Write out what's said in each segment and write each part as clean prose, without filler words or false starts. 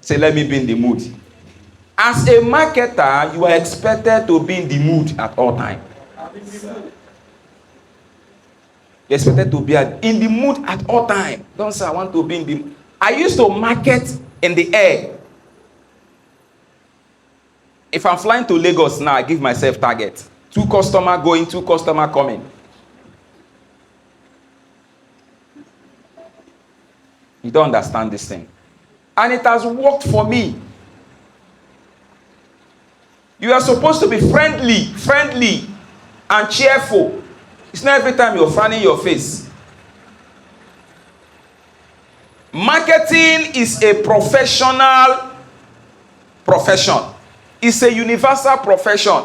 Say, let me be in the mood. As a marketer, you are expected to be in the mood at all times. You're expected to be in the mood at all times. Don't say, I want to be in the mood. I used to market in the air. If I'm flying to Lagos now, I give myself target. 2 customers going, 2 customers coming. You don't understand this thing. And it has worked for me. You are supposed to be friendly, and cheerful. It's not every time you're frowning your face. Marketing is a professional profession. It's a universal profession.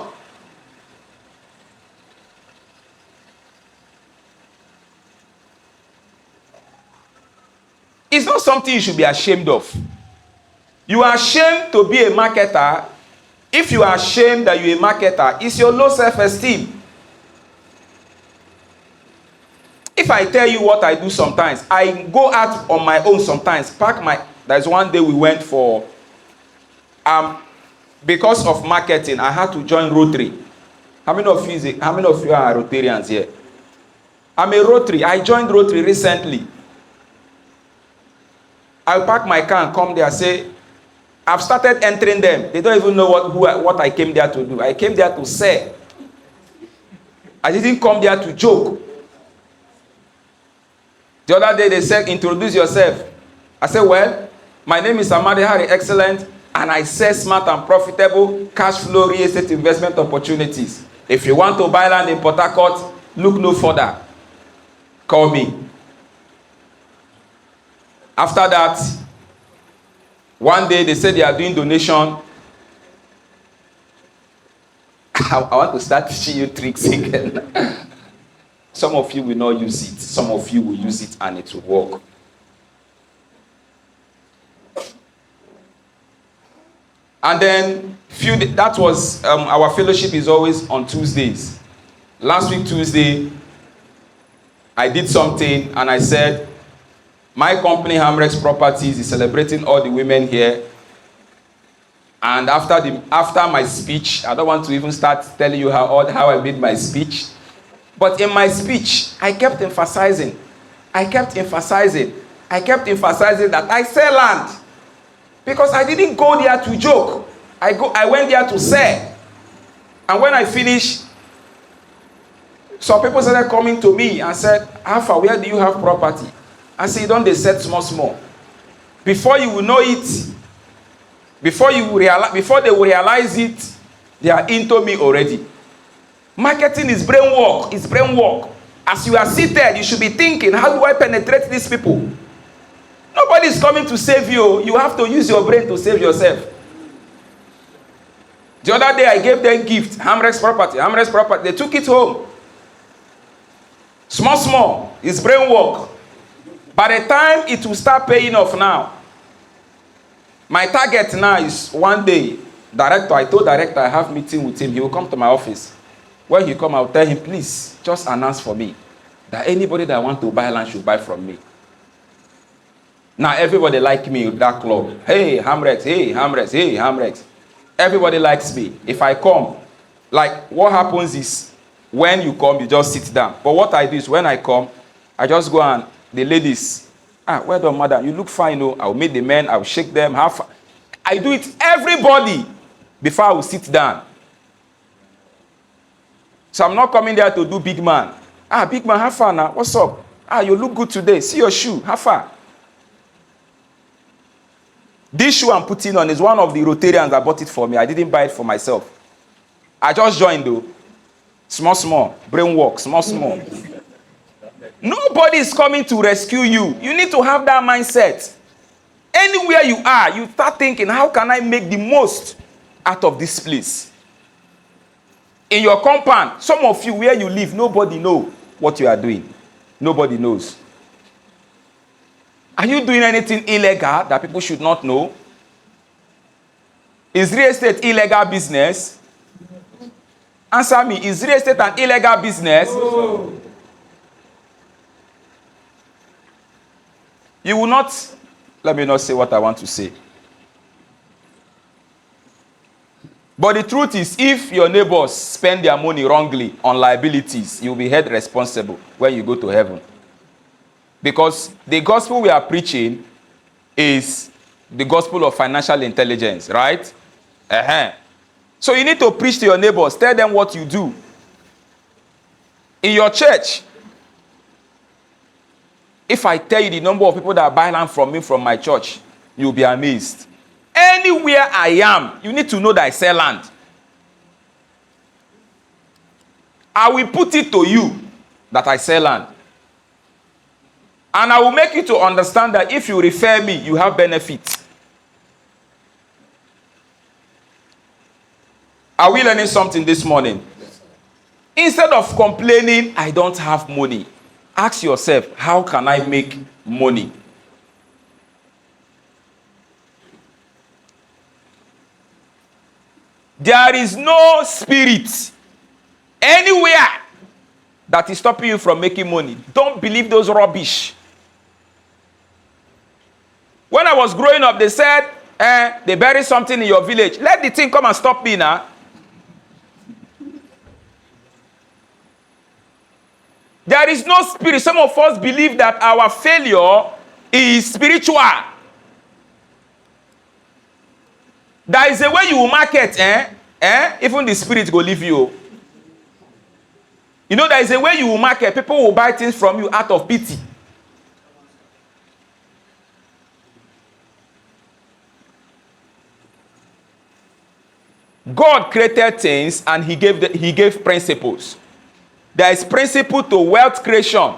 It's not something you should be ashamed of. You are ashamed to be a marketer. If you are ashamed that you're a marketer, it's your low self-esteem. If I tell you what I do sometimes, I go out on my own sometimes. There's one day we went for, because of marketing, I had to join Rotary. How many of you are Rotarians here? I'm a Rotary. I joined Rotary recently. I'll park my car and come there and say, I've started entering them. They don't even know what I came there to do. I came there to sell. I didn't come there to joke. The other day they said, introduce yourself. I said, well, my name is Amadi Harry, excellent, and I sell smart and profitable cash flow real estate investment opportunities. If you want to buy land in Port Harcourt, look no further. Call me. After that, one day they said they are doing donation. I want to start teaching you tricks again. Some of you will not use it. Some of you will use it and it will work. And then, that was, our fellowship is always on Tuesdays. Last week, Tuesday, I did something and I said, my company, Hamrex Properties, is celebrating all the women here. And after my speech, I don't want to even start telling you how I made my speech. But in my speech, I kept emphasizing that I sell land. Because I didn't go there to joke. I went there to sell. And when I finished, some people started coming to me and said, Alpha, where do you have property? I said, don't they set small. Before you will know it, before they will realize it, they are into me already. Marketing is brain work. It's brain work. As you are seated, you should be thinking, how do I penetrate these people? Nobody is coming to save you. You have to use your brain to save yourself. The other day, I gave them gift, Hamrex property. They took it home. Small. It's brain work. By the time it will start paying off now, my target now is one day, I told director I have meeting with him. He will come to my office. When he come, I'll tell him, please, just announce for me that anybody that want to buy land should buy from me. Now, everybody like me with that club. Hey, Hamrex. Everybody likes me. If I come, like, what happens is, when you come, you just sit down. But what I do is, when I come, I just go and, the ladies, well done, madam, you look fine, I'll meet the men, I'll shake them, I do it everybody before I will sit down. So I'm not coming there to do big man. Big man, how far now? What's up? You look good today. See your shoe. How far? This shoe I'm putting on is one of the Rotarians that bought it for me. I didn't buy it for myself. I just joined though. Small. Brain work. Small. Nobody is coming to rescue you. You need to have that mindset. Anywhere you are, you start thinking, how can I make the most out of this place? In your compound, some of you where you live, nobody knows what you are doing. Nobody knows. Are you doing anything illegal that people should not know? Is real estate illegal business? Answer me, is real estate an illegal business? Oh. You will not, let me not say what I want to say. But the truth is, if your neighbors spend their money wrongly on liabilities, you'll be held responsible when you go to heaven. Because the gospel we are preaching is the gospel of financial intelligence, right? So you need to preach to your neighbors. Tell them what you do. In your church, if I tell you the number of people that buy land from me from my church, you'll be amazed. Anywhere I am, you need to know that I sell land. I will put it to you that I sell land. And I will make you to understand that if you refer me, you have benefits. Are we learning something this morning? Instead of complaining, I don't have money, ask yourself, how can I make money? There is no spirit anywhere that is stopping you from making money. Don't believe those rubbish. When I was growing up, they said, they bury something in your village. Let the thing come and stop me now. There is no spirit. Some of us believe that our failure is spiritual. There is a way you will market, even the spirit will leave you. You know, there is a way you will market. People will buy things from you out of pity. God created things and he gave principles. There is principle to wealth creation.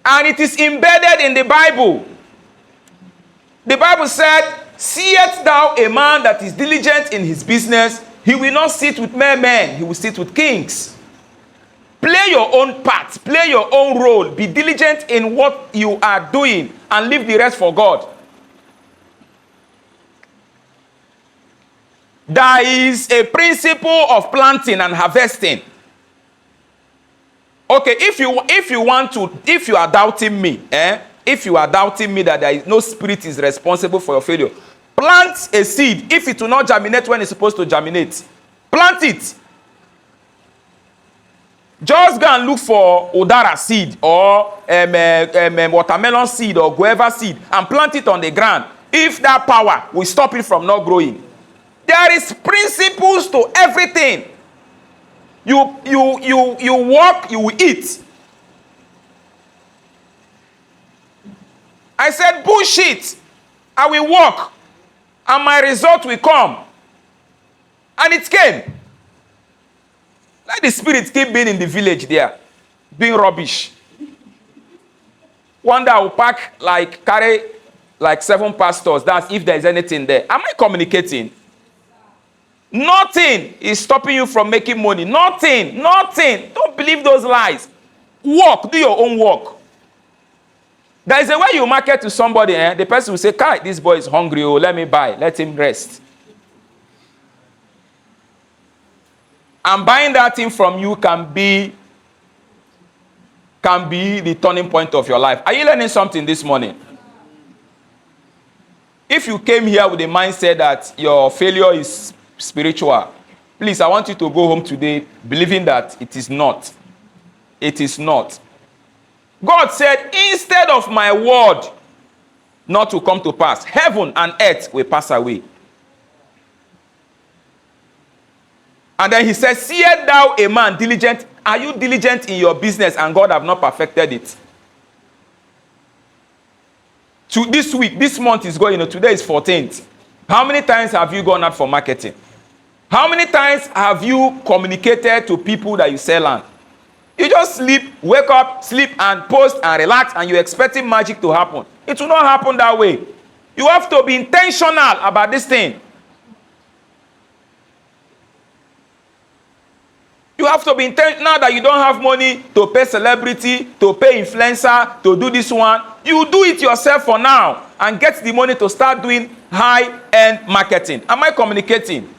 And it is embedded in the Bible. The Bible said, seest thou a man that is diligent in his business, he will not sit with mere men, he will sit with kings. Play your own part, play your own role, be diligent in what you are doing, and leave the rest for God. There is a principle of planting and harvesting. Okay, if you are doubting me, if you are doubting me that there is no spirit is responsible for your failure, plant a seed. If it will not germinate when it's supposed to germinate, plant it. Just go and look for udara seed or watermelon seed or guava seed and plant it on the ground. If that power will stop it from not growing. There is principles to everything. You work, you will eat. I said, bullshit. I will work, and my result will come. And it came. Let the spirit keep being in the village there, being rubbish. One day I will carry like 7 pastors. That's if there is anything there. Am I communicating? Nothing is stopping you from making money. Nothing. Don't believe those lies. Work. Do your own work. There is a way you market to somebody. The person will say, Kai, this boy is hungry. Oh, let me buy. Let him rest. And buying that thing from you can be the turning point of your life. Are you learning something this morning? If you came here with the mindset that your failure is spiritual, please, I want you to go home today believing that it is not. It is not. God said, instead of my word not to come to pass, heaven and earth will pass away. And then he says, seest thou a man diligent? Are you diligent in your business and God have not perfected it? To this week, this month is going, today is 14th. How many times have you gone out for marketing? How many times have you communicated to people that you sell land? You just sleep, wake up, sleep and post and relax and you're expecting magic to happen. It will not happen that way. You have to be intentional about this thing. You have to be intentional that you don't have money to pay celebrity, to pay influencer, to do this one. You do it yourself for now and get the money to start doing high-end marketing. Am I communicating?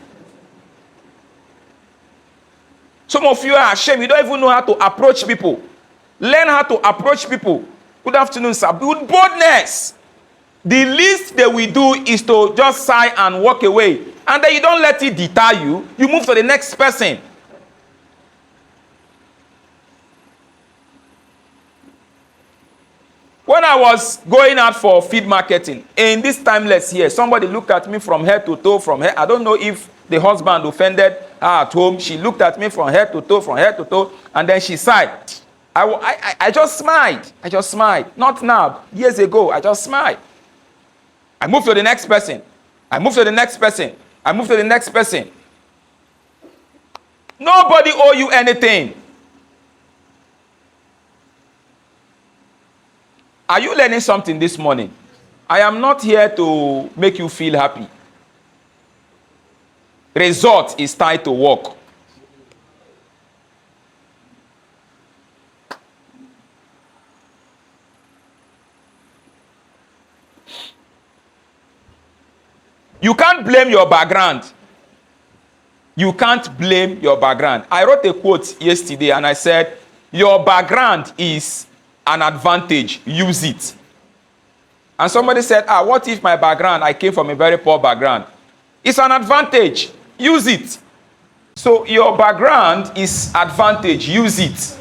Some of you are ashamed. You don't even know how to approach people. Learn how to approach people. Good afternoon, sir. With boldness. The least they will do is to just sigh and walk away. And And then you don't let it deter you. You move to the next person. When I was going out for feed marketing, in this timeless here, somebody looked at me from head to toe, from head. I don't know if the husband offended her at home. She looked at me from head to toe, and then she sighed. I just smiled. I just smiled. Not now. Years ago, I just smiled. I moved to the next person. I moved to the next person. I moved to the next person. Nobody owe you anything. Are you learning something this morning? I am not here to make you feel happy. Result is tied to work. You can't blame your background. You can't blame your background. I wrote a quote yesterday and I said, your background is an advantage, use it. And somebody said, what if my background, I came from a very poor background? It's an advantage, use it. So your background is advantage, use it.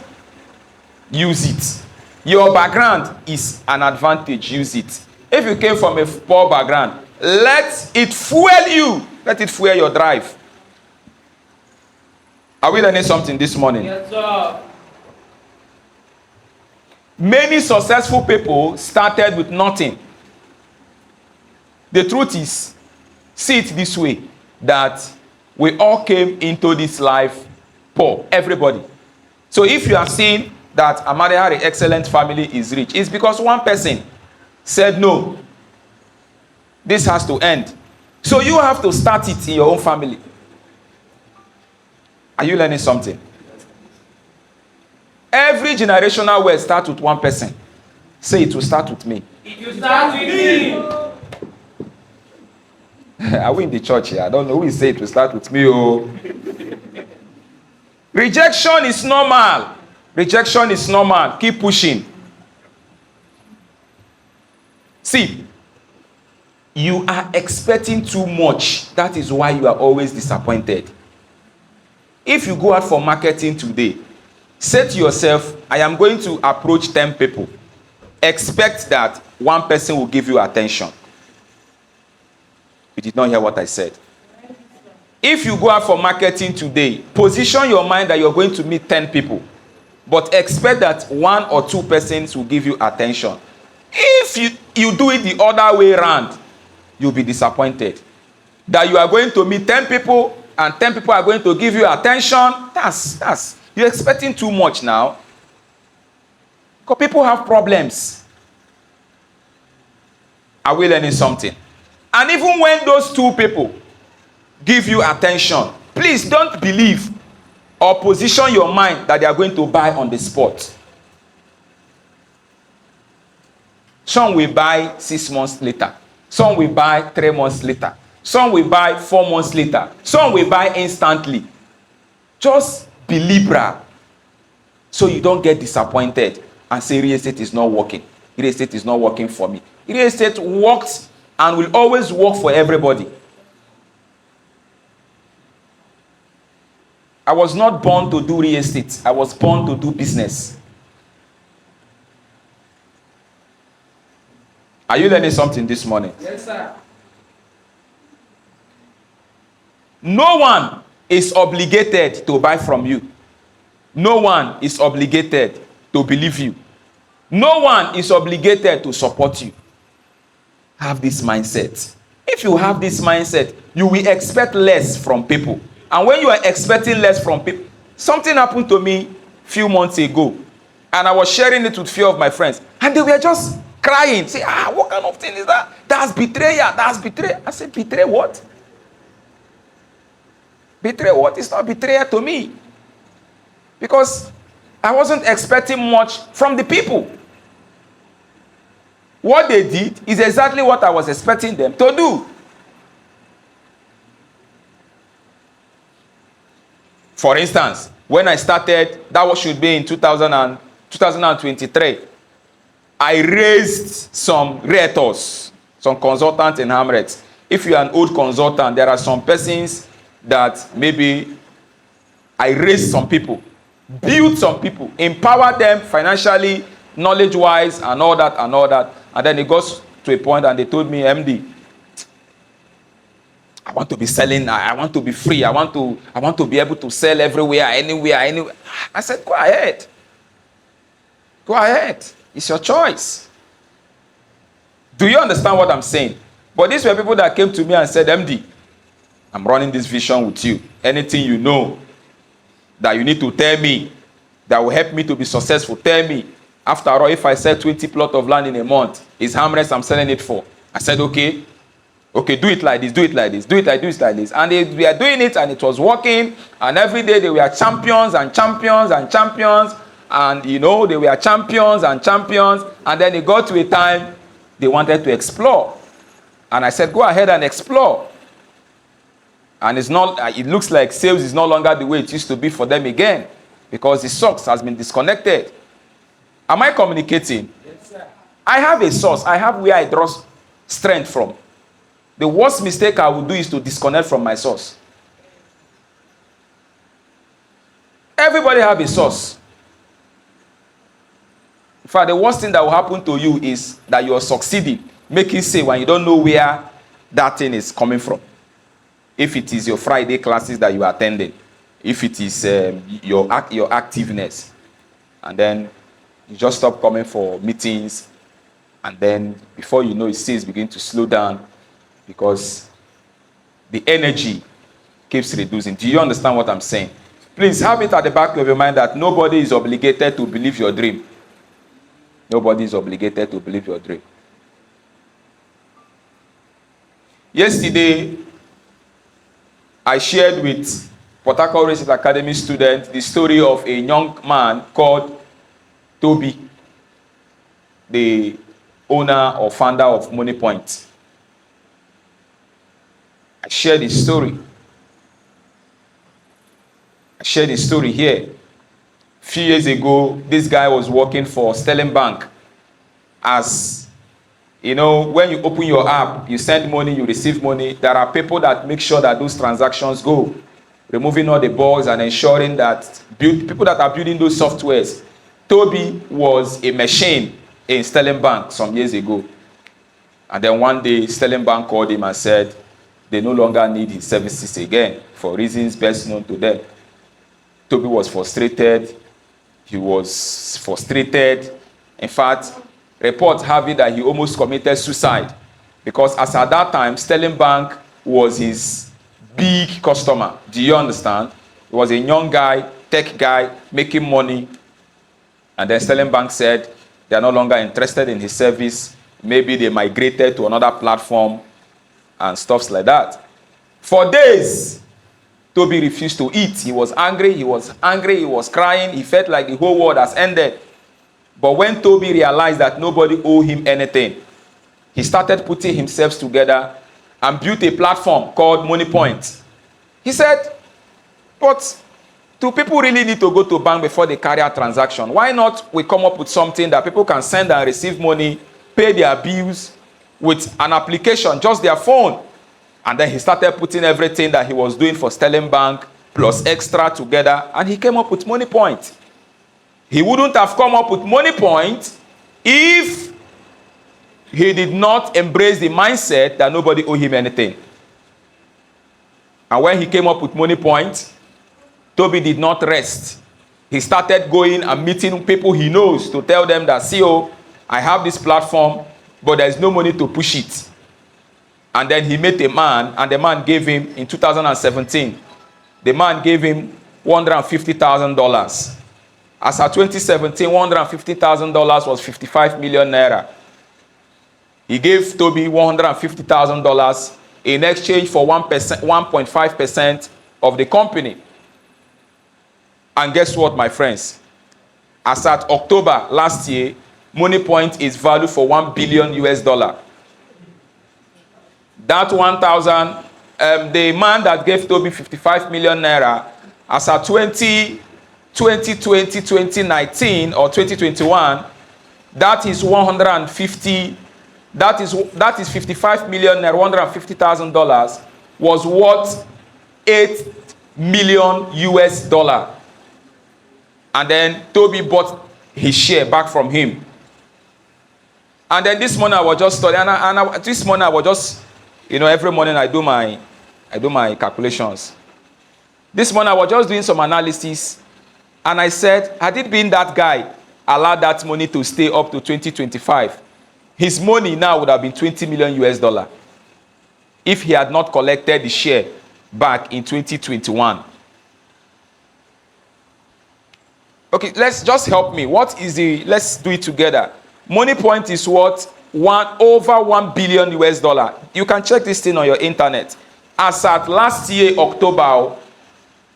Use it. Your background is an advantage, use it. If you came from a poor background, let it fuel you. Let it fuel your drive. Are we learning something this morning? Yes, sir. Many successful people started with nothing. The truth is, see it this way, that we all came into this life poor, everybody. So if you are seeing that Amadi Harry excellent family is rich, it's because one person said no. This has to end. So you have to start it in your own family. Are you learning something? Every generational word starts with one person. Say it will start with me. It will start with me. Are we in the church here? I don't know who is saying it will start with me. Oh. Rejection is normal. Rejection is normal. Keep pushing. See, you are expecting too much. That is why you are always disappointed. If you go out for marketing today, say to yourself, I am going to approach 10 people. Expect that one person will give you attention. You did not hear what I said. If you go out for marketing today, position your mind that you're going to meet 10 people. But expect that one or two persons will give you attention. If you do it the other way around, you'll be disappointed. That you are going to meet 10 people and 10 people are going to give you attention. You're expecting too much now. Because people have problems. Are we learning something? And even when those two people give you attention, please don't believe or position your mind that they are going to buy on the spot. Some will buy 6 months later. Some will buy 3 months later. Some will buy 4 months later. Some will buy instantly. Just be liberal so you don't get disappointed and say real estate is not working. Real estate is not working for me. Real estate works and will always work for everybody. I was not born to do real estate. I was born to do business. Are you learning something this morning? Yes, sir. No one is obligated to buy from you. No one is obligated to believe you. No one is obligated to support you. Have this mindset. If you have this mindset, you will expect less from people. And when you are expecting less from people, something happened to me a few months ago. And I was sharing it with a few of my friends. And they were just crying. Say, what kind of thing is that? That's betrayal. That's betrayal. I said, betray what? Betray what? It's not betrayal to me. Because I wasn't expecting much from the people. What they did is exactly what I was expecting them to do. For instance, when I started, that should be in 2023, I raised some realtors, some consultants in Hamrets. if you are an old consultant, there are some persons that maybe I raised some people, built some people, empowered them financially, knowledge-wise, and all that, and all that. And then it goes to a point and they told me, MD, I want to be selling, I want to be free, I want to be able to sell everywhere, anywhere. I said, go ahead. Go ahead. It's your choice. Do you understand what I'm saying? But these were people that came to me and said, MD, I'm running this vision with you. Anything you know that you need to tell me that will help me to be successful, tell me. After all, if I sell 20 plots of land in a month, it's how much I'm selling it for. I said, okay, do it like this, do it like this, do it like this. And we are doing it, and it was working. And every day they were champions and champions and champions. And, they were champions and champions. And then it got to a time they wanted to explore. And I said, go ahead and explore. And it looks like sales is no longer the way it used to be for them again, because the source has been disconnected. Am I communicating? Yes, sir. I have a source. I have where I draw strength from. The worst mistake I would do is to disconnect from my source. Everybody have a source. In fact, the worst thing that will happen to you is that you are succeeding. Make it say when you don't know where that thing is coming from. If it is your Friday classes that you are attending, if it is your activeness, and then you just stop coming for meetings, and then before you know it, sales begin to slow down because the energy keeps reducing. Do you understand what I'm saying? Please have it at the back of your mind that nobody is obligated to believe your dream. Nobody is obligated to believe your dream. Yesterday, I shared with Port Harcourt Research Academy students the story of a young man called Toby, the owner or founder of Money Point. I shared his story. I shared his story here. A few years ago, this guy was working for Sterling Bank. As when you open your app, you send money, you receive money. There are people that make sure that those transactions go, removing all the bugs and ensuring that people that are building those softwares. Toby was a machine in Sterling Bank some years ago. And then one day, Sterling Bank called him and said they no longer need his services again for reasons best known to them. Toby was frustrated. He was frustrated. In fact, reports have it that he almost committed suicide because as at that time, Sterling Bank was his big customer. Do you understand? He was a young guy, tech guy, making money. And then Sterling Bank said they are no longer interested in his service. Maybe they migrated to another platform and stuff like that. For days, Toby refused to eat. He was angry, he was crying. He felt like the whole world has ended. But when Toby realized that nobody owed him anything, he started putting himself together and built a platform called Money Point. He said, but do people really need to go to bank before they carry out transaction? Why not we come up with something that people can send and receive money, pay their bills with an application, just their phone? And then he started putting everything that he was doing for Sterling Bank plus extra together, and he came up with Money Point. He wouldn't have come up with Money Point if he did not embrace the mindset that nobody owed him anything. And when he came up with Money Point, Toby did not rest. He started going and meeting people he knows to tell them that, see, I have this platform, but there's no money to push it. And then he met a man, and the man gave him, in 2017, the man gave him $150,000. As of 2017, $150,000 was 55 million naira. He gave Toby $150,000 in exchange for 1.5% of the company. And guess what, my friends? As at October last year, Money Point is valued for $1 billion US. That 1,000, the man that gave Toby 55 million naira, as at 2020, 2019, or 2021, that is $150 that is 55 million naira, $150,000, was worth 8 million US dollar. And then Toby bought his share back from him. And then this morning I was just studying, this morning I was just, every morning I do my calculations. This morning I was just doing some analysis, and I said, had it been that guy allowed that money to stay up to 2025, his money now would have been 20 million US dollar if he had not collected the share back in 2021. Okay, let's just help me. Let's do it together. Money Point is what? Over 1 billion US dollar. You can check this thing on your internet. As at last year, October,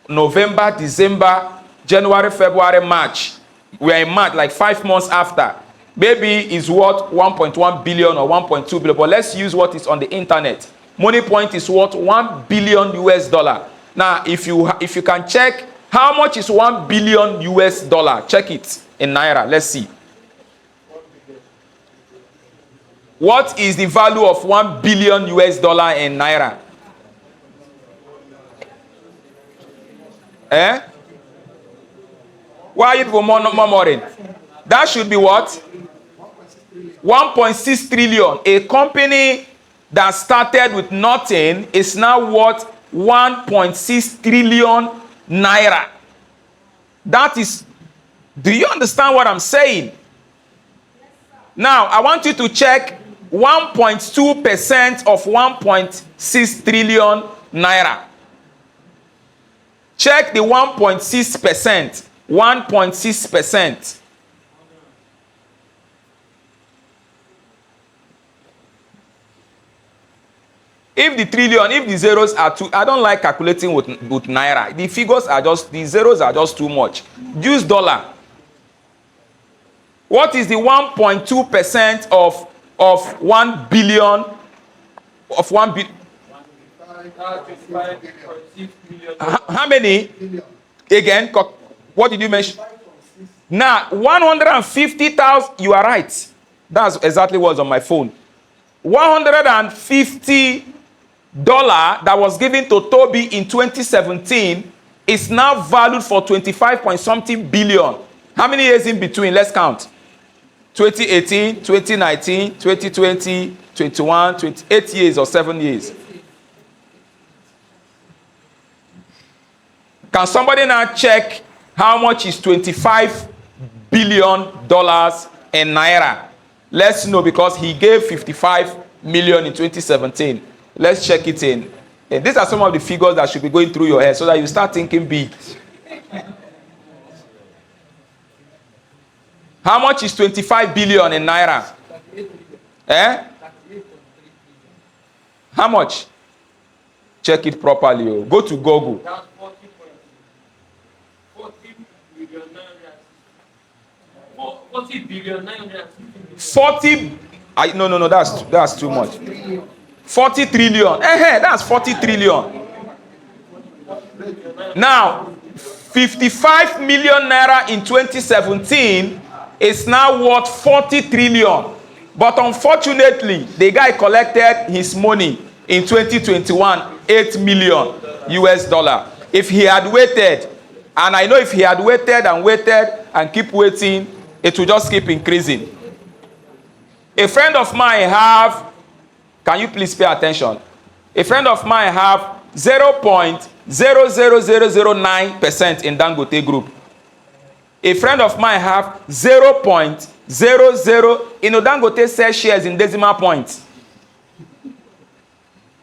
November, December, January, February, March. We are in March, like 5 months after. Maybe it's worth 1.1 billion or 1.2 billion, but let's use what is on the internet. Money Point is worth 1 billion US dollar. Now, if you can check how much is 1 billion US dollar, check it in naira. Let's see. What is the value of 1 billion US dollar in naira? Why are you people murmuring? That should be what? 1.6 trillion. A company that started with nothing is now worth 1.6 trillion naira. That is, do you understand what I'm saying? Now, I want you to check 1.2% of 1.6 trillion naira. Check the 1.6%. 1.6%. If the zeros are too, I don't like calculating with naira. The figures are the zeros are just too much. Use dollar. What is the 1.2% of 1 billion? Of 1 billion? How many? Again, what did you mention? Now, 150,000, you are right. That's exactly what's on my phone. $150 that was given to Toby in 2017 is now valued for 25 point something billion. How many years in between? Let's count. 2018, 2019, 2020, 21, 28 years or 7 years. Can somebody now check how much is $25 billion in naira? Let's know, because he gave 55 million in 2017. Let's check it in. And these are some of the figures that should be going through your head so that you start thinking big. How much is 25 billion in naira? How much? Check it properly. Go to Google. 40 billion 40. No, that's too much. 40 trillion. That's 40 trillion. Now, 55 million naira in 2017 is now worth 40 trillion. But unfortunately, the guy collected his money in 2021, 8 million US dollar. If he had waited, and I know if he had waited and keep waiting, it will just keep increasing. A friend of mine can you please pay attention? A friend of mine have 0.00009% in Dangote Group. A friend of mine have 0.00. Dangote sells shares in decimal points.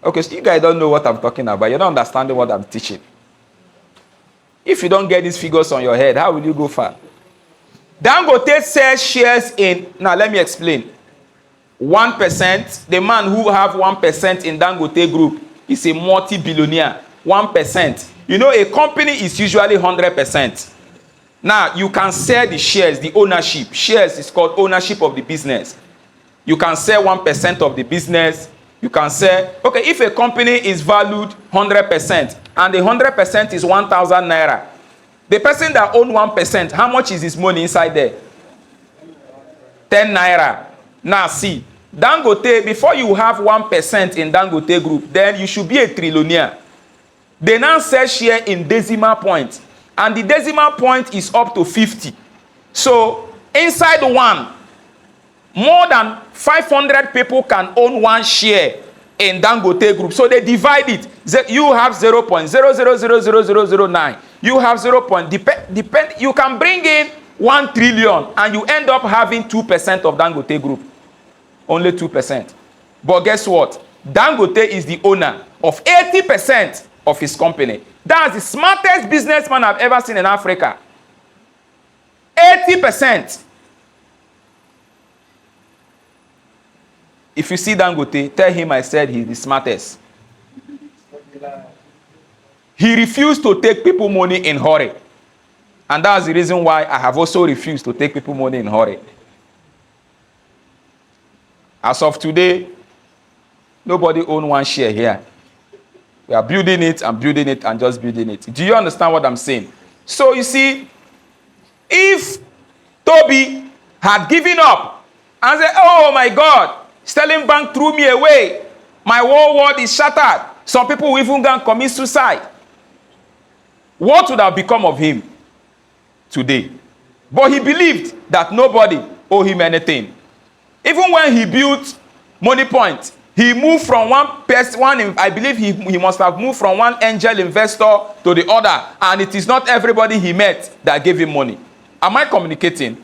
Okay, so you guys don't know what I'm talking about. You're not understanding what I'm teaching. If you don't get these figures on your head, how will you go far? Dangote sells shares in, now let me explain. 1%, the man who have 1% in Dangote Group is a multi-billionaire. 1%. A company is usually 100%. Now, you can sell the shares, the ownership. Shares is called ownership of the business. You can sell 1% of the business. You can sell, okay, if a company is valued 100% and the 100% is 1,000 naira, the person that owns 1%, how much is his money inside there? 10 naira. Now see, Dangote, before you have 1% in Dangote Group, then you should be a trillionaire. They now sell share in decimal point, and the decimal point is up to 50. So inside one, more than 500 people can own one share in Dangote Group. So they divide it. You have 0.0000009. You have 0. Depend. You can bring in 1 trillion and you end up having 2% of Dangote Group. Only 2%. But guess what? Dangote is the owner of 80% of his company. That's the smartest businessman I've ever seen in Africa. 80%. If you see Dangote, tell him I said he's the smartest. He refused to take people money in hurry. And that's the reason why I have also refused to take people money in hurry. As of today, nobody owns one share here. We are building it and building it and just building it. Do you understand what I'm saying? So you see, if Toby had given up and said, oh my God, Sterling Bank threw me away. My whole world is shattered. Some people will even go and commit suicide. What would have become of him today? But he believed that nobody owed him anything. Even when he built Money Point, he moved from I believe he must have moved from one angel investor to the other. And it is not everybody he met that gave him money. Am I communicating?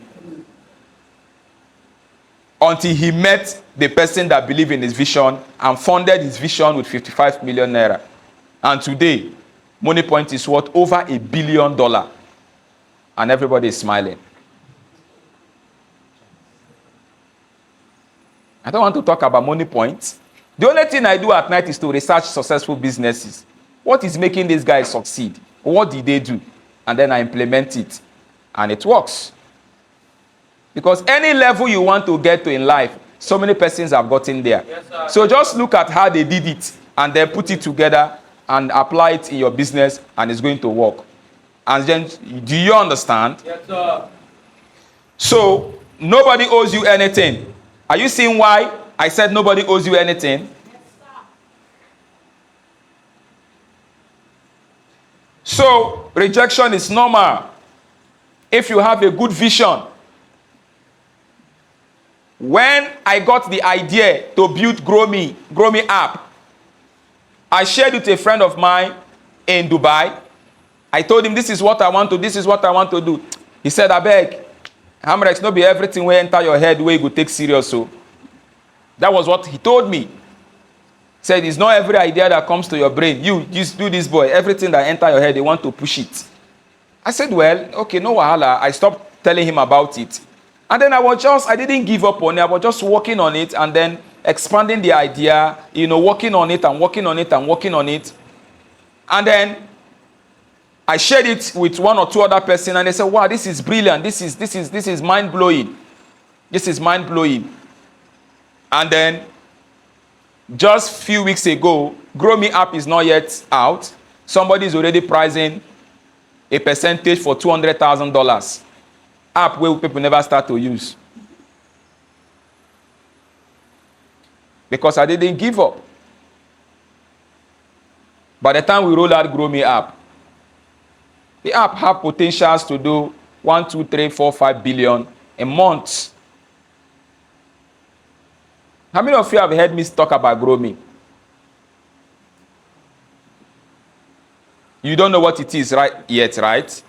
Until he met the person that believed in his vision and funded his vision with 55 million naira. And today, Money Point is worth over $1 billion. And everybody is smiling. I don't want to talk about Money Point. The only thing I do at night is to research successful businesses. What is making these guys succeed? What did they do? And then I implement it. And it works. Because any level you want to get to in life, so many persons have gotten there. Yes, so just look at how they did it and then put it together and apply it in your business and it's going to work. And then, do you understand? Yes, sir. So, nobody owes you anything. Are you seeing why I said nobody owes you anything? Yes, sir. So, rejection is normal. If you have a good vision. When I got the idea to build Grow Me app, I shared with a friend of mine in Dubai. I told him, this is what I want to do. He said, I beg, Hamrex, not be everything will enter your head where you go take serious. So that was what he told me. He said, it's not every idea that comes to your brain. You just do this, boy. Everything that enter your head, they want to push it. I said, well, okay, no wahala. I stopped telling him about it. And then I didn't give up on it. I was just working on it and then expanding the idea, working on it and working on it and working on it. And then I shared it with one or two other persons and they said, wow, this is brilliant. This is mind-blowing. This is mind-blowing. And then just a few weeks ago, Grow Me app is not yet out. Somebody is already pricing a percentage for $200,000. App where people never start to use. Because I didn't give up. By the time we roll out Grow Me app, the app have potentials to do 1, 2, 3, 4, 5 billion a month. How many of you have heard me talk about Grow Me? You don't know what it is yet, right?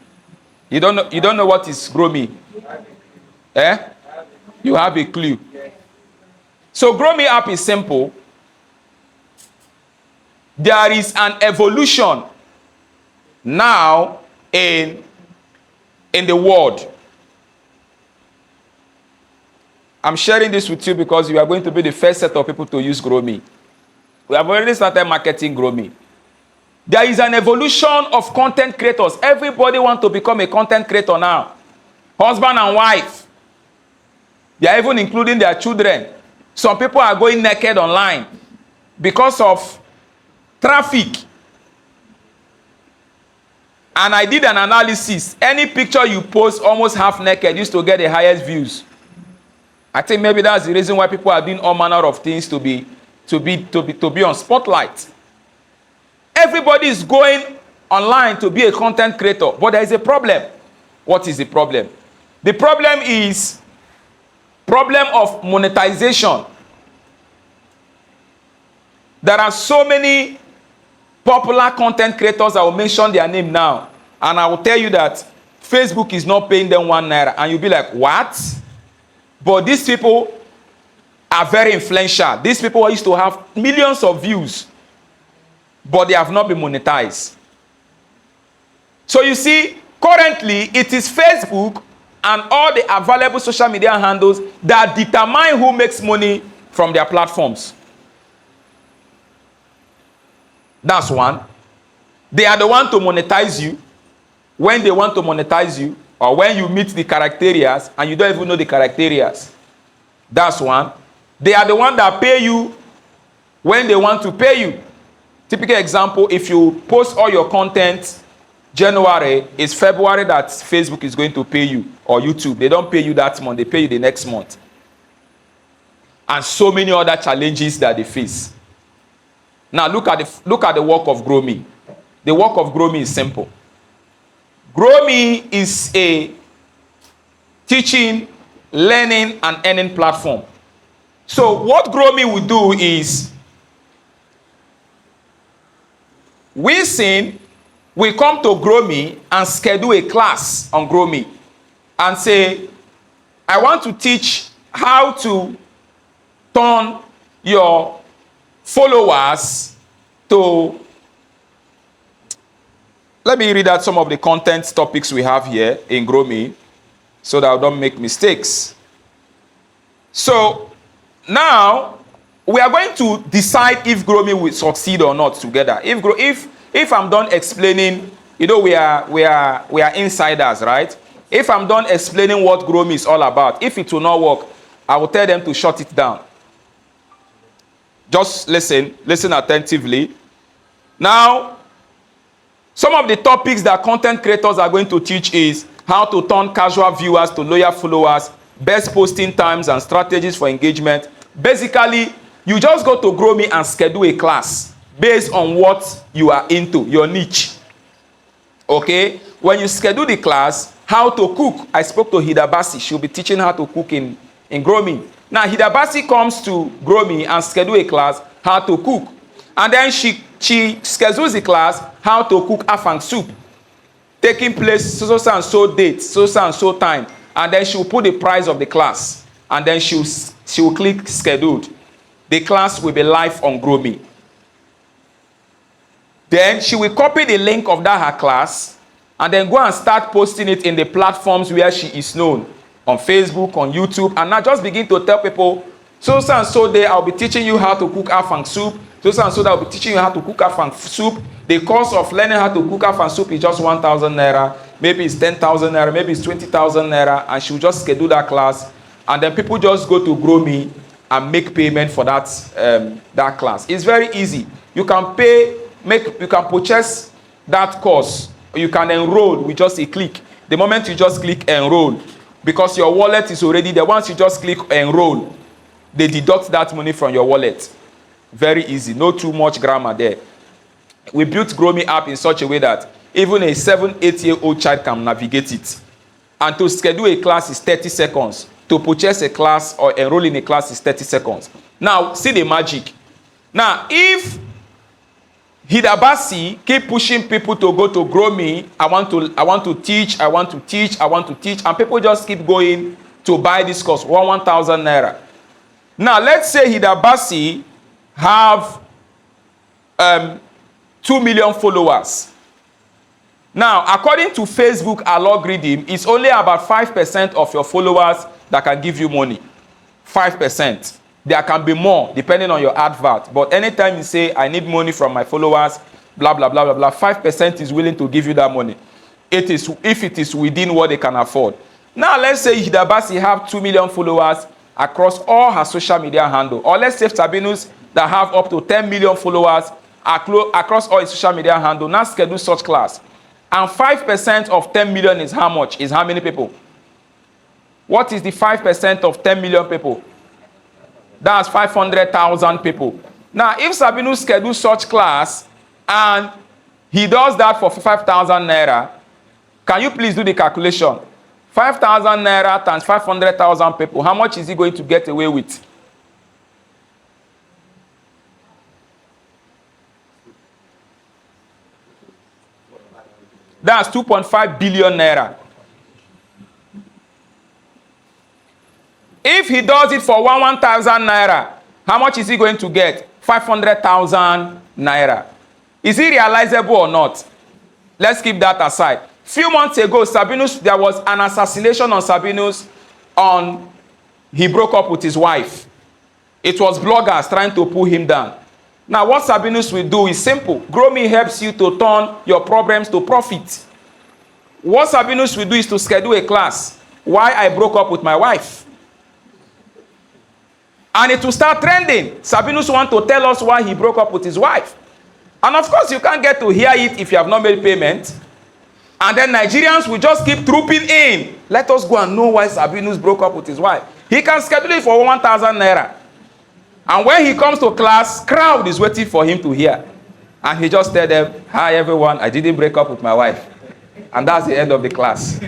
You don't know what is Grow Me. Eh? You have a clue. So Grow Me app is simple. There is an evolution now in the world. I'm sharing this with you because you are going to be the first set of people to use Grow Me. We have already started marketing Grow Me. There is an evolution of content creators. Everybody wants to become a content creator now. Husband and wife. They are even including their children. Some people are going naked online because of traffic. And I did an analysis. Any picture you post almost half naked used to get the highest views. I think maybe that's the reason why people are doing all manner of things to be on spotlight. Everybody is going online to be a content creator, but there is a problem. What is the problem? The problem is problem of monetization. There are so many popular content creators. I will mention their name now, and I will tell you that Facebook is not paying them ₦1, and you'll be like, what? But these people are very influential. These people used to have millions of views, but they have not been monetized. So you see, currently it is Facebook and all the available social media handles that determine who makes money from their platforms. That's one. They are the one to monetize you when they want to monetize you, or when you meet the criteria and you don't even know the criteria. That's one. They are the one that pay you when they want to pay you. Typical example, if you post all your content January, it's February that Facebook is going to pay you, or YouTube. They don't pay you that month, they pay you the next month. And so many other challenges that they face. Now look at the work of Grow Me. The work of Grow Me is simple. Grow Me is a teaching, learning, and earning platform. So what Grow Me will do is, we come to Grow Me and schedule a class on Grow Me and say, I want to teach how to turn your followers to... Let me read out some of the content topics we have here in Grow Me so that I don't make mistakes. So now we are going to decide if Grow Me will succeed or not together. If I'm done explaining, you know, we are insiders, right? If I'm done explaining what Grow Me is all about, if it will not work, I will tell them to shut it down. Just listen attentively. Now, some of the topics that content creators are going to teach is how to turn casual viewers to loyal followers, best posting times and strategies for engagement. Basically, you just go to Grow Me and schedule a class based on what you are into, your niche. Okay? When you schedule the class, how to cook. I spoke to Hidabasi. She'll be teaching how to cook in Grow Me. Now, Hidabasi comes to Grow Me and schedule a class, how to cook. And then she schedules the class, how to cook afang soup. Taking place so and so date, so and so time. And then she'll put the price of the class. And then she'll click scheduled. The class will be live on Grow Me. Then she will copy the link of her class and then go and start posting it in the platforms where she is known. On Facebook, on YouTube, and now just begin to tell people, so and so day I'll be teaching you how to cook afang soup. So and so that I'll be teaching you how to cook afang soup. The cost of learning how to cook afang soup is just ₦1,000. Maybe it's ₦10,000, maybe it's ₦20,000, and she'll just schedule that class. And then people just go to Grow Me and make payment for that class. It's very easy. You can you can purchase that course. You can enroll with just a click. The moment you just click enroll, because your wallet is already there. Once you just click enroll, they deduct that money from your wallet. Very easy. No too much grammar there. We built Grow Me app in such a way that even a 7-8-year-old child can navigate it. And to schedule a class is 30 seconds. To purchase a class or enroll in a class is 30 seconds. Now, see the magic. Now, if Hidabasi keep pushing people to go to Grow Me, I want to teach, and people just keep going to buy this course, ₦1,000. Now, let's say Hidabasi have 2 million followers. Now, according to Facebook algorithm, it's only about 5% of your followers that can give you money. 5%. There can be more depending on your advert. But anytime you say, I need money from my followers, blah, blah, blah, blah, blah, 5% is willing to give you that money. If it is within what they can afford. Now, let's say Hidabasi have 2 million followers across all her social media handle. Or let's say Sabinus that have up to 10 million followers across all his social media handle. Now schedule such class. And 5% of 10 million is how much? Is how many people? What is the 5% of 10 million people? That's 500,000 people. Now, if Sabinus schedules such class and he does that for 5,000 naira, can you please do the calculation? 5,000 naira times 500,000 people, how much is he going to get away with? That's 2.5 billion naira. If he does it for 1,000 naira, how much is he going to get? 500,000 naira. Is it realizable or not? Let's keep that aside. Few months ago, Sabinus, there was an assassination on Sabinus he broke up with his wife. It was bloggers trying to pull him down. Now, what Sabinus will do is simple. GrowMe helps you to turn your problems to profit. What Sabinus will do is to schedule a class. Why I broke up with my wife. And it will start trending. Sabinus wants to tell us why he broke up with his wife. And of course, you can't get to hear it if you have not made payment. And then Nigerians will just keep trooping in. Let us go and know why Sabinus broke up with his wife. He can schedule it for 1,000 naira. And when he comes to class, crowd is waiting for him to hear. And he just tell them, hi everyone, I didn't break up with my wife. And that's the end of the class.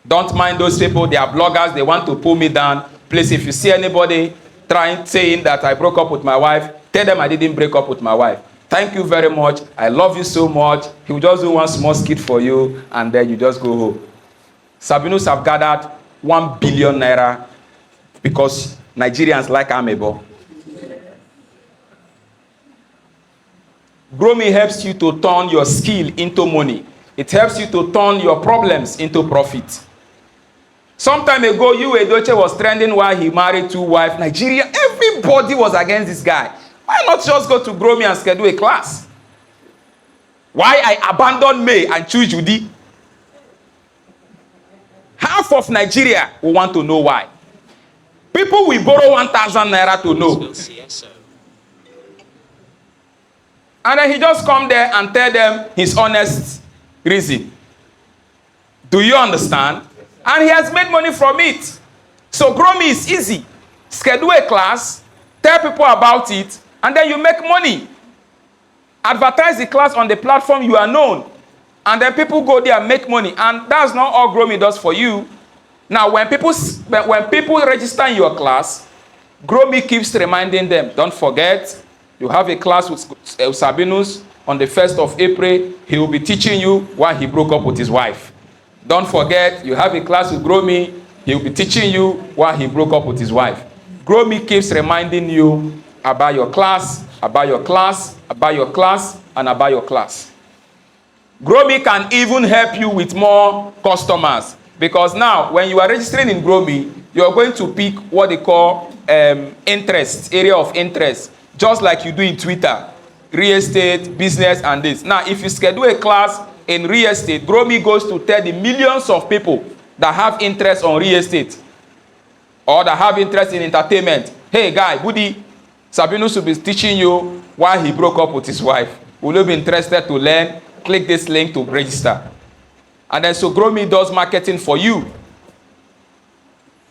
Don't mind those people. They are bloggers. They want to pull me down. Please, if you see anybody saying that I broke up with my wife, tell them I didn't break up with my wife. Thank you very much. I love you so much. He will just do one small skit for you, and then you just go home. Sabinus have gathered 1 billion naira because Nigerians like amebo. GrowMe helps you to turn your skill into money. It helps you to turn your problems into profit. Some time ago, Edoche was trending while he married 2 wives. Nigeria, everybody was against this guy. Why not just go to GrowMe and schedule a class? Why I abandoned May and choose Judy? Half of Nigeria will want to know why. People will borrow 1,000 naira to know. And then he just come there and tell them his honest reason. Do you understand? And he has made money from it. So GrowMe is easy. Schedule a class, tell people about it, and then you make money. Advertise the class on the platform you are known. And then people go there and make money. And that's not all GrowMe does for you. Now, when people register in your class, GrowMe keeps reminding them, don't forget, you have a class with Sabinus on the 1st of April. He will be teaching you why he broke up with his wife. Don't forget, you have a class with GrowMe. He will be teaching you why he broke up with his wife. GrowMe keeps reminding you about your class, about your class, about your class, and about your class. GrowMe can even help you with more customers. Because now, when you are registering in GrowMe, you are going to pick what they call interest, area of interest. Just like you do in Twitter, real estate, business, and this. Now, if you schedule a class in real estate, GrowMe goes to tell the millions of people that have interest on real estate or that have interest in entertainment. Hey, guy, Budi, Sabinus will be teaching you why he broke up with his wife. Will you be interested to learn? Click this link to register. And then so GrowMe does marketing for you.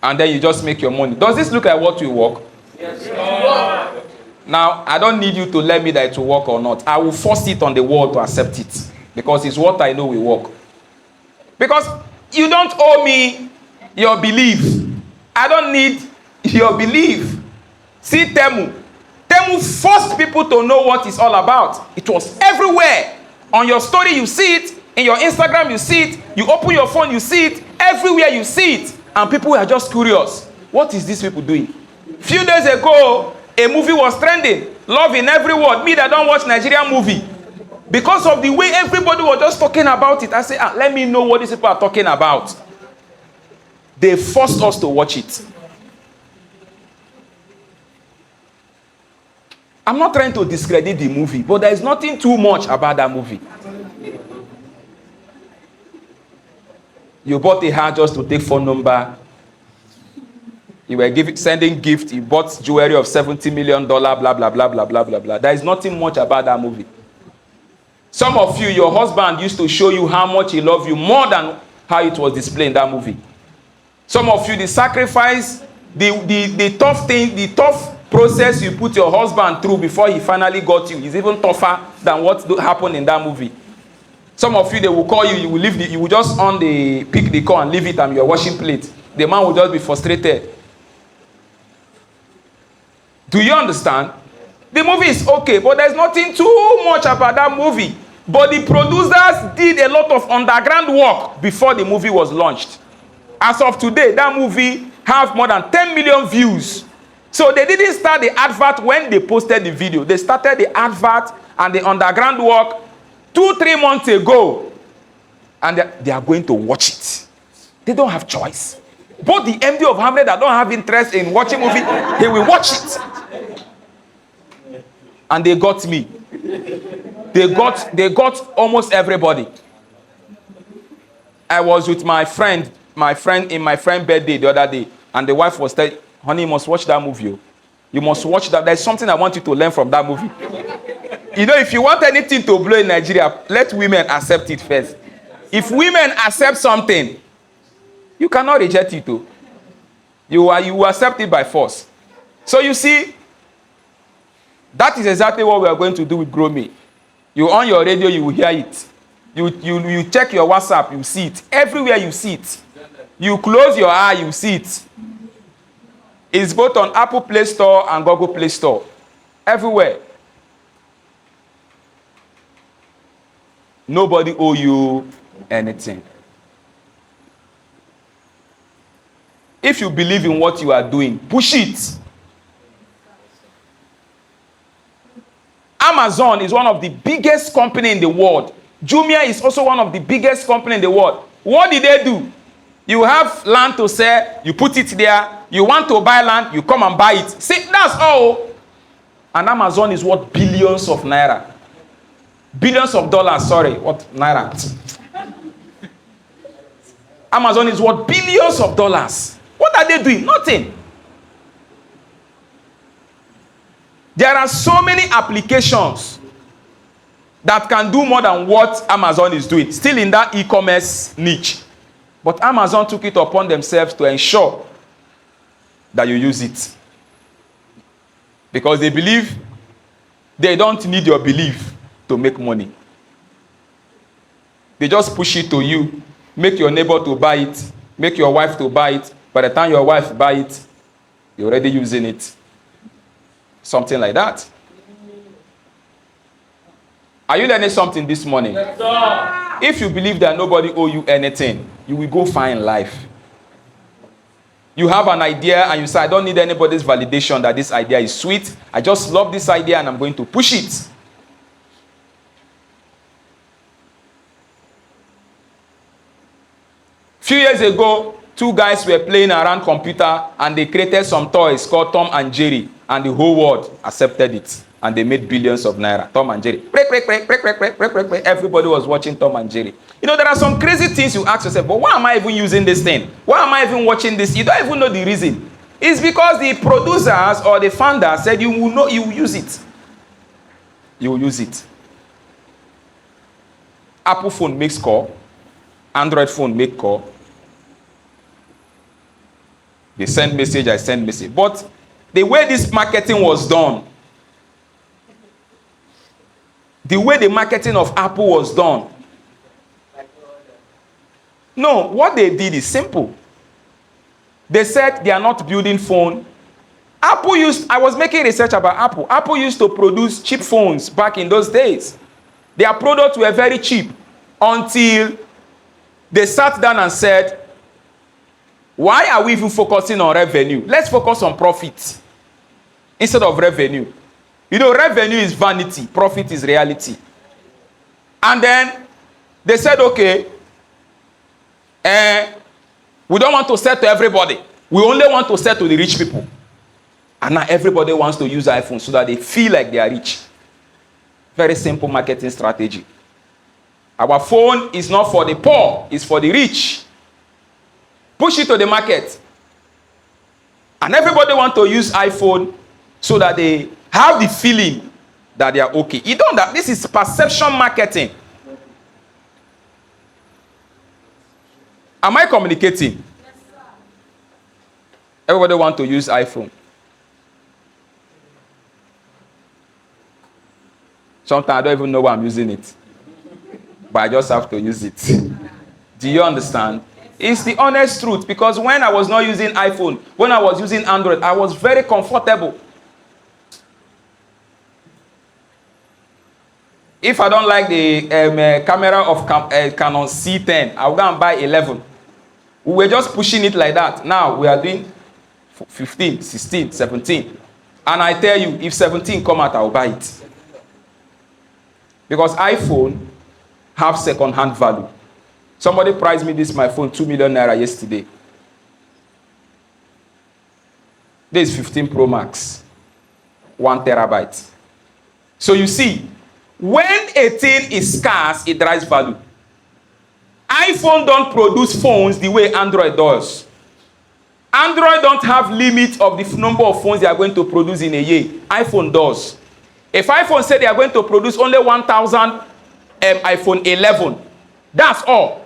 And then you just make your money. Does this look like what will work? Yes, sir. Now, I don't need you to let me that it will work or not. I will force it on the world to accept it. Because it's what I know will work. Because you don't owe me your belief. I don't need your belief. See Temu. Temu forced people to know what it's all about. It was everywhere. On your story, you see it. In your Instagram, you see it. You open your phone, you see it. Everywhere you see it. And people are just curious. What is these people doing? Few days ago, a movie was trending. Love in every word. Me that don't watch Nigerian movie. Because of the way everybody was just talking about it, I said, let me know what these people are talking about. They forced us to watch it. I'm not trying to discredit the movie, but there is nothing too much about that movie. You bought a house just to take phone number. You were sending gift. You bought jewelry of $70 million, blah, blah, blah, blah, blah, blah, blah. There is nothing much about that movie. Some of you, your husband used to show you how much he loved you more than how it was displayed in that movie. Some of you, the sacrifice, the tough thing, the tough process you put your husband through before he finally got you is even tougher than what happened in that movie. Some of you, they will call you, you will leave you will just pick the call and leave it and your washing plate. The man will just be frustrated. Do you understand? The movie is okay, but there's nothing too much about that movie. But the producers did a lot of underground work before the movie was launched. As of today, that movie have more than 10 million views. So they didn't start the advert when they posted the video. They started the advert and the underground work 2-3 months ago. And they are going to watch it. They don't have choice. Both the MD of Hamlet that don't have interest in watching movie, they will watch it. And they got me. They got almost everybody. I was with my friend in my friend's birthday the other day, and the wife was telling, honey, you must watch that movie. You must watch that. There's something I want you to learn from that movie. You know, if you want anything to blow in Nigeria, let women accept it first. If women accept something, you cannot reject it too. You accept it by force. So you see, that is exactly what we are going to do with Grow Me. You on your radio, you will hear it. You check your WhatsApp, you see it. Everywhere you see it. You close your eye, you see it. It's both on Apple Play Store and Google Play Store. Everywhere. Nobody owe you anything. If you believe in what you are doing, push it. Amazon is one of the biggest companies in the world. Jumia is also one of the biggest companies in the world. What did they do? You have land to sell, you put it there. You want to buy land, you come and buy it. See, that's all. And Amazon is worth billions of naira. Billions of dollars, sorry. What naira? Amazon is worth billions of dollars. What are they doing? Nothing. There are so many applications that can do more than what Amazon is doing, still in that e-commerce niche. But Amazon took it upon themselves to ensure that you use it. Because they believe they don't need your belief to make money. They just push it to you, make your neighbor to buy it, make your wife to buy it. By the time your wife buy it, you're already using it. Something like that. Are you learning something this morning? Yes, sir. If you believe that nobody owe you anything, you will go far in life. You have an idea and you say, I don't need anybody's validation that this idea is sweet. I just love this idea and I'm going to push it. Few years ago, 2 guys were playing around computer and they created some toys called Tom and Jerry, and the whole world accepted it and they made billions of naira. Tom and Jerry. Everybody was watching Tom and Jerry. You know, there are some crazy things you ask yourself, but why am I even using this thing? Why am I even watching this? You don't even know the reason. It's because the producers or the founders said you will know, you will use it. You will use it. Apple phone makes call. Android phone make call. They send message, I send message. But the way this marketing was done, the way the marketing of Apple was done, no, what they did is simple. They said they are not building phone. I was making research about Apple. Apple used to produce cheap phones back in those days. Their products were very cheap until they sat down and said, why are we even focusing on revenue? Let's focus on profit instead of revenue. You know, revenue is vanity, profit is reality. And then they said, okay, we don't want to sell to everybody. We only want to sell to the rich people. And now everybody wants to use iPhone so that they feel like they are rich. Very simple marketing strategy. Our phone is not for the poor, it's for the rich. Push it to the market. And everybody wants to use iPhone so that they have the feeling that they are okay. You don't that this is perception marketing. Am I communicating? Yes, sir. Everybody want to use iPhone. Sometimes I don't even know why I'm using it. But I just have to use it. Do you understand? It's the honest truth, because when I was not using iPhone, when I was using Android, I was very comfortable. If I don't like the camera of Canon C10, I'll go and buy 11. We were just pushing it like that. Now we are doing 15, 16, 17. And I tell you, if 17 come out, I'll buy it. Because iPhone have second-hand value. Somebody priced me my phone 2 million naira yesterday. This is 15 Pro Max, 1 terabyte. So you see, when a thing is scarce, it drives value. iPhone don't produce phones the way Android does. Android don't have limit of the number of phones they are going to produce in a year. iPhone does. If iPhone say they are going to produce only 1,000 iPhone 11, that's all.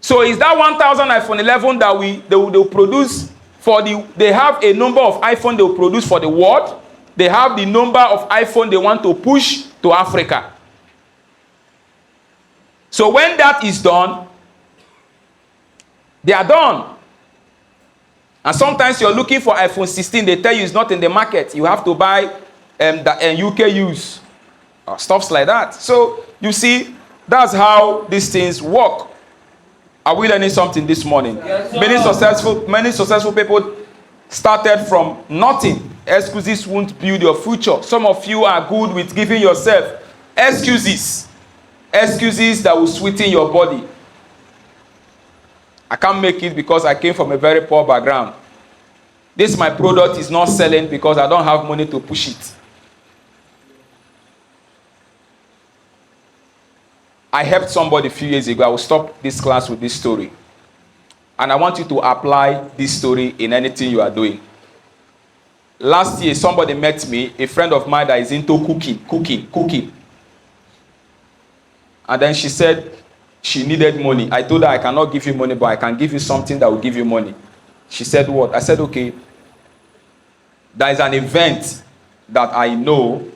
So is that 1,000 iPhone 11 that they will produce for they have a number of iPhone they will produce for the world. They have the number of iPhone they want to push to Africa. So when that is done, they are done. And sometimes you're looking for iPhone 16, they tell you it's not in the market. You have to buy the UK use. Stuffs like that. So you see, that's how these things work. Are we learning something this morning? Yes, many successful people started from nothing. Excuses won't build your future. Some of you are good with giving yourself excuses. Excuses that will sweeten your body. I can't make it because I came from a very poor background. This my product is not selling because I don't have money to push it. I helped somebody a few years ago. I will stop this class with this story. And I want you to apply this story in anything you are doing. Last year, somebody met me, a friend of mine that is into cooking. And then she said she needed money. I told her I cannot give you money, but I can give you something that will give you money. She said what? I said, okay. There is an event that I know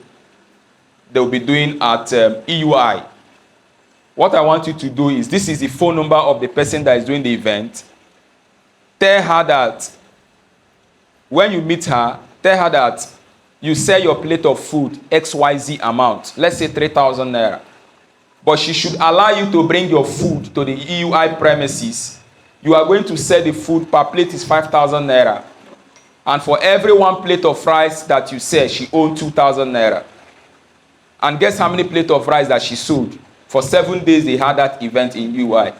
they will be doing at EUI. What I want you to do is, this is the phone number of the person that is doing the event. Tell her that when you meet her, tell her that you sell your plate of food XYZ amount. Let's say 3,000 naira. But she should allow you to bring your food to the EUI premises. You are going to sell the food per plate is 5,000 naira. And for every one plate of rice that you sell, she owns 2,000 naira. And guess how many plates of rice that she sold? For 7 days, they had that event in EUI.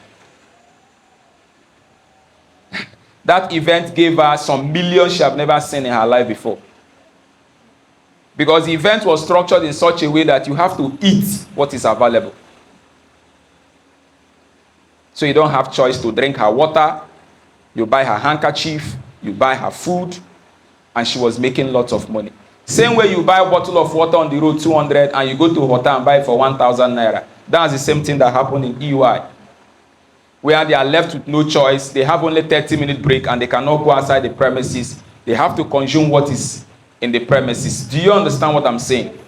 That event gave her some millions she have never seen in her life before. Because the event was structured in such a way that you have to eat what is available. So you don't have choice to drink her water, you buy her handkerchief, you buy her food, and she was making lots of money. Same way you buy a bottle of water on the road, 200, and you go to a hotel and buy it for 1,000 naira. That's the same thing that happened in EUI. Where they are left with no choice, they have only 30-minute break and they cannot go outside the premises. They have to consume what is in the premises. Do you understand what I'm saying?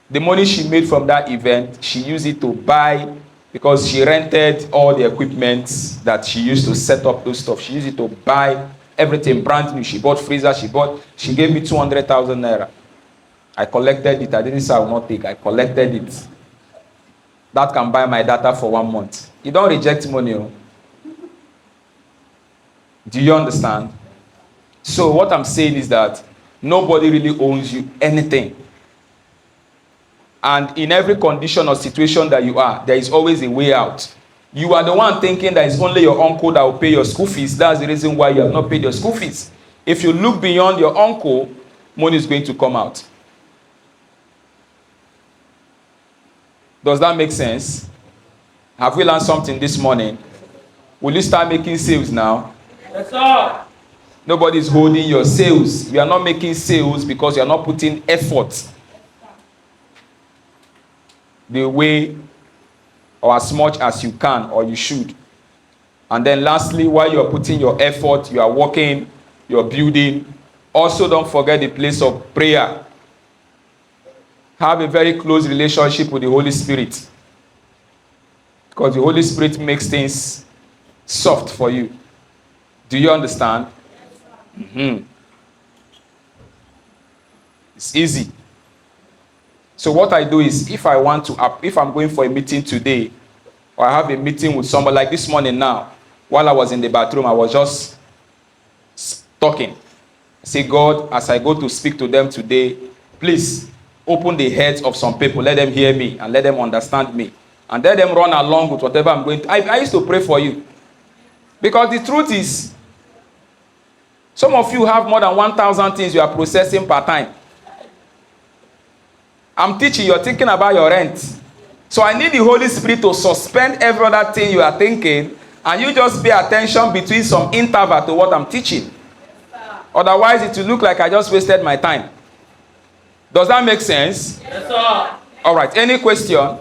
The money she made from that event, she used it to buy, because she rented all the equipment that she used to set up those stuff. She used it to buy everything brand new. She bought freezer, she gave me 200,000 naira. I collected it. I didn't say I will not take. I collected it. That can buy my data for 1 month. You don't reject money. Oh. Do you understand? So what I'm saying is that nobody really owns you anything. And in every condition or situation that you are, there is always a way out. You are the one thinking that it's only your uncle that will pay your school fees. That's the reason why you have not paid your school fees. If you look beyond your uncle, money is going to come out. Does that make sense? Have we learned something this morning? Will you start making sales now? Yes, sir. Nobody is holding your sales. You are not making sales because you are not putting effort the way or as much as you can or you should. And then lastly, while you are putting your effort, you are working, you are building, also don't forget the place of prayer. Have a very close relationship with the Holy Spirit, because the Holy Spirit makes things soft for you. Do you understand? Mm-hmm. It's easy. So what I do is, if I'm going for a meeting today, or I have a meeting with somebody, like this morning now, while I was in the bathroom, I was just talking. I say, God, as I go to speak to them today, please open the heads of some people, let them hear me and let them understand me, and let them run along with whatever I'm going to. I used to pray for you, because the truth is, some of you have more than 1,000 things you are processing per time. I'm teaching, you're thinking about your rent. So I need the Holy Spirit to suspend every other thing you are thinking, and you just pay attention between some interval to what I'm teaching. Otherwise, it will look like I just wasted my time. Does that make sense? Yes, sir. All right, any question?